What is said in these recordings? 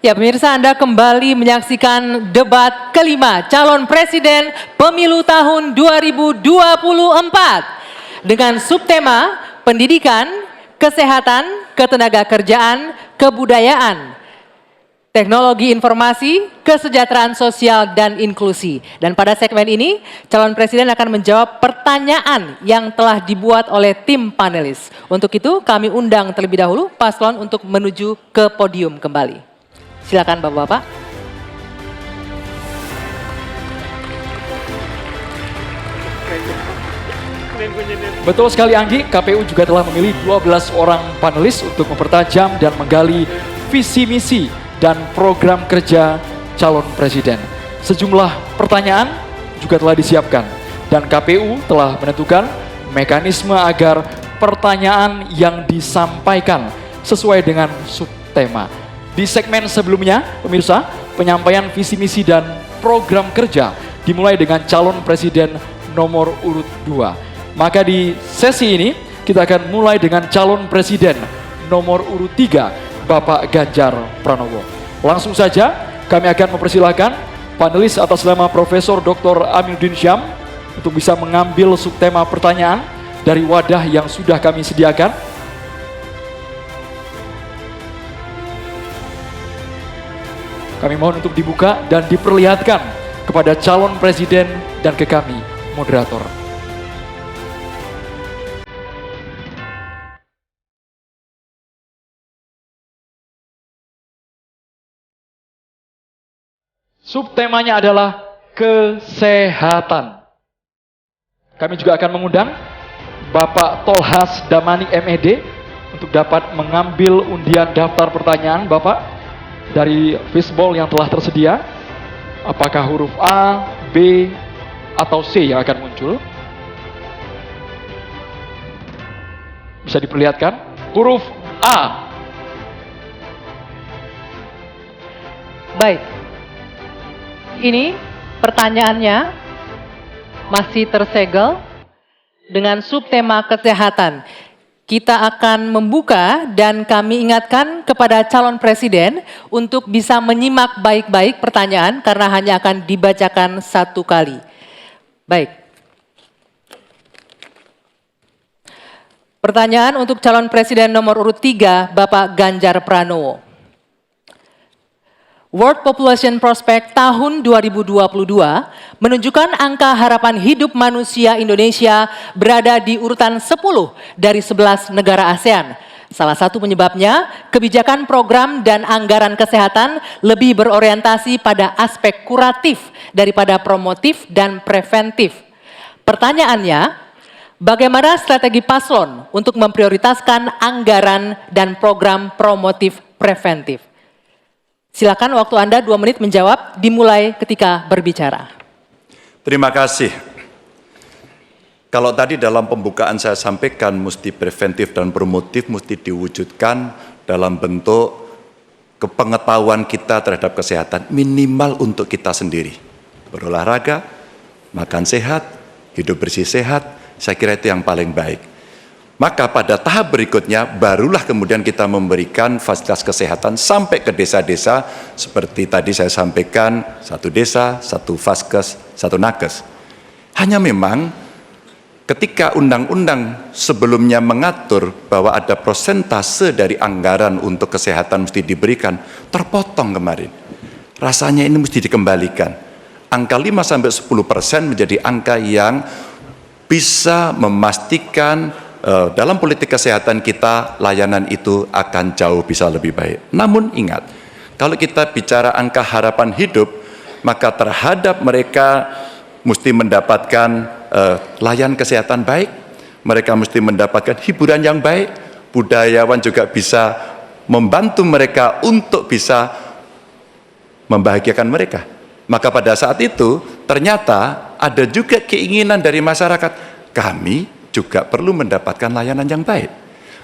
Ya, pemirsa, Anda kembali menyaksikan debat kelima calon presiden pemilu tahun 2024 dengan subtema pendidikan, kesehatan, ketenagakerjaan, kebudayaan, teknologi informasi, kesejahteraan sosial, dan inklusi. Dan pada segmen ini, calon presiden akan menjawab pertanyaan yang telah dibuat oleh tim panelis. Untuk itu, kami undang terlebih dahulu paslon untuk menuju ke podium kembali. Silakan Bapak-Bapak. Betul sekali Anggi, KPU juga telah memilih 12 orang panelis untuk mempertajam dan menggali visi misi dan program kerja calon presiden. Sejumlah pertanyaan juga telah disiapkan dan KPU telah menentukan mekanisme agar pertanyaan yang disampaikan sesuai dengan subtema. Di segmen sebelumnya, pemirsa, penyampaian visi misi dan program kerja dimulai dengan calon presiden nomor urut 2. Maka di sesi ini kita akan mulai dengan calon presiden nomor urut 3, Bapak Ganjar Pranowo. Langsung saja kami akan mempersilahkan panelis atas nama Profesor Dr. Aminuddin Syam untuk bisa mengambil subtema pertanyaan dari wadah yang sudah kami sediakan. Kami mohon untuk dibuka dan diperlihatkan kepada calon presiden dan ke kami, moderator. Subtemanya adalah kesehatan. Kami juga akan mengundang Bapak Tolhas Damani MED untuk dapat mengambil undian daftar pertanyaan Bapak dari fishbowl yang telah tersedia. Apakah huruf A, B, atau C yang akan muncul? Bisa diperlihatkan? Huruf A. Baik. Ini pertanyaannya masih tersegel dengan subtema kesehatan. Kita akan membuka dan kami ingatkan kepada calon presiden untuk bisa menyimak baik-baik pertanyaan karena hanya akan dibacakan satu kali. Baik. Pertanyaan untuk calon presiden nomor urut 3, Bapak Ganjar Pranowo. World Population Prospect tahun 2022 menunjukkan angka harapan hidup manusia Indonesia berada di urutan 10 dari 11 negara ASEAN. Salah satu penyebabnya, kebijakan program dan anggaran kesehatan lebih berorientasi pada aspek kuratif daripada promotif dan preventif. Pertanyaannya, bagaimana strategi paslon untuk memprioritaskan anggaran dan program promotif preventif? Silakan waktu Anda 2 menit menjawab, dimulai ketika berbicara. Terima kasih. Kalau tadi dalam pembukaan saya sampaikan mesti preventif dan promotif mesti diwujudkan dalam bentuk kepengetahuan kita terhadap kesehatan minimal untuk kita sendiri. Berolahraga, makan sehat, hidup bersih sehat, saya kira itu yang paling baik. Maka pada tahap berikutnya barulah kemudian kita memberikan fasilitas kesehatan sampai ke desa-desa seperti tadi saya sampaikan, 1 desa, 1 vaskes, 1 nakes. Hanya memang ketika undang-undang sebelumnya mengatur bahwa ada persentase dari anggaran untuk kesehatan mesti diberikan, terpotong kemarin. Rasanya ini mesti dikembalikan. Angka 5-10% menjadi angka yang bisa memastikan dalam politik kesehatan kita, layanan itu akan jauh bisa lebih baik. Namun ingat, kalau kita bicara angka harapan hidup, maka terhadap mereka mesti mendapatkan layanan kesehatan baik, mereka mesti mendapatkan hiburan yang baik, budayawan juga bisa membantu mereka untuk bisa membahagiakan mereka. Maka pada saat itu, ternyata ada juga keinginan dari masyarakat, kami juga perlu mendapatkan layanan yang baik.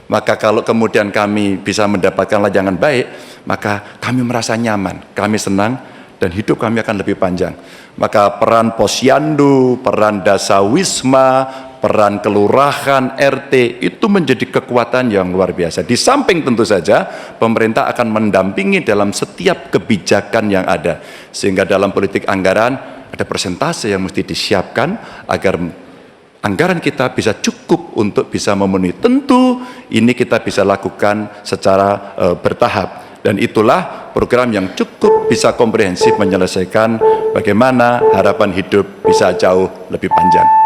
Maka kalau kemudian kami bisa mendapatkan layanan baik, maka kami merasa nyaman, kami senang, dan hidup kami akan lebih panjang. Maka peran posyandu, peran dasawisma, peran kelurahan, RT itu menjadi kekuatan yang luar biasa. Di samping tentu saja pemerintah akan mendampingi dalam setiap kebijakan yang ada. Sehingga dalam politik anggaran ada persentase yang mesti disiapkan agar anggaran kita bisa cukup untuk bisa memenuhi. Tentu ini kita bisa lakukan secara bertahap. Dan itulah program yang cukup bisa komprehensif menyelesaikan bagaimana harapan hidup bisa jauh lebih panjang.